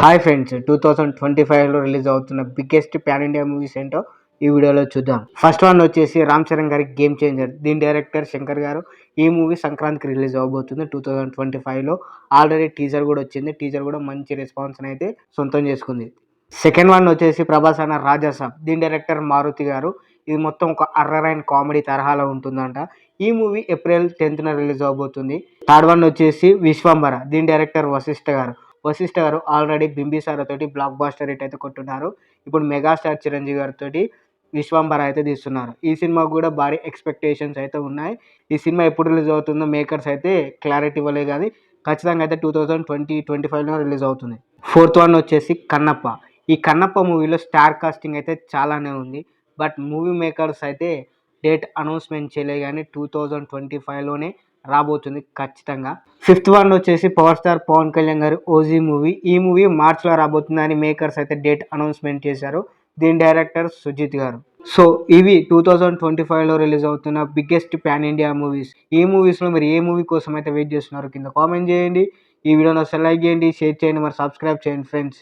Hi friends, 2025లో release అవుతున్న biggest pan India movies ఏంటో ఈ వీడియోలో చూద్దాం. ఫస్ట్ వన్ వచ్చేసి రామ్ చరణ్ గారి గేమ్ చేంజర్. దీని డైరెక్టర్ శంకర్ గారు. ఈ మూవీ సంక్రాంతికి రిలీజ్ అవబోతుంది 2025లో. ఆల్రెడీ టీజర్ కూడా వచ్చింది. టీజర్ కూడా మంచి రెస్పాన్స్ అయితే సొంతం చేసుకుంది. సెకండ్ వన్ వచ్చేసి ప్రభాస్ అన్న రాజాసాబ్. దీని డైరెక్టర్ మారుతి గారు. ఇది మొత్తం ఒక అర్రర్ అండ్ కామెడీ తరహాలో ఉంటుందంట. ఈ మూవీ ఏప్రిల్ 10th రిలీజ్ అవబోతుంది. థర్డ్ వన్ వచ్చేసి విశ్వంబర. దీని డైరెక్టర్ వశిష్ఠ గారు. వశిష్ఠ గారు ఆల్రెడీ బింబిసార తోటి బ్లాక్ బాస్టర్ హిట్ అయితే కొట్టున్నారు. ఇప్పుడు మెగాస్టార్ చిరంజీవి గారితో విశ్వంబర అయితే తీస్తున్నారు. ఈ సినిమాకు కూడా భారీ ఎక్స్పెక్టేషన్స్ అయితే ఉన్నాయి. ఈ సినిమా ఎప్పుడు రిలీజ్ అవుతుందో మేకర్స్ అయితే క్లారిటీ ఇవ్వలే, కానీ ఖచ్చితంగా అయితే 2025లో రిలీజ్ అవుతుంది. ఫోర్త్ వన్ వచ్చేసి కన్నప్ప. ఈ కన్నప్ప మూవీలో స్టార్ కాస్టింగ్ అయితే చాలానే ఉంది. బట్ మూవీ మేకర్స్ అయితే డేట్ అనౌన్స్మెంట్ చేయలేదు, కానీ 2025లోనే రాబోతుంది ఖచ్చితంగా. ఫిఫ్త్ వన్ వచ్చేసి పవర్ స్టార్ పవన్ కళ్యాణ్ గారి ఓజీ మూవీ. ఈ మూవీ మార్చ్లో రాబోతుందని మేకర్స్ అయితే డేట్ అనౌన్స్మెంట్ చేశారు. దీని డైరెక్టర్ సుజిత్ గారు. సో ఇవి 2025లో రిలీజ్ అవుతున్న బిగ్గెస్ట్ పాన్ ఇండియా మూవీస్. ఈ మూవీస్లో మీరు ఏ మూవీ కోసం అయితే వెయిట్ చేస్తున్నారో కింద కామెంట్ చేయండి. ఈ వీడియోని అసలు లైక్ చేయండి, షేర్ చేయండి, మరి సబ్స్క్రైబ్ చేయండి ఫ్రెండ్స్.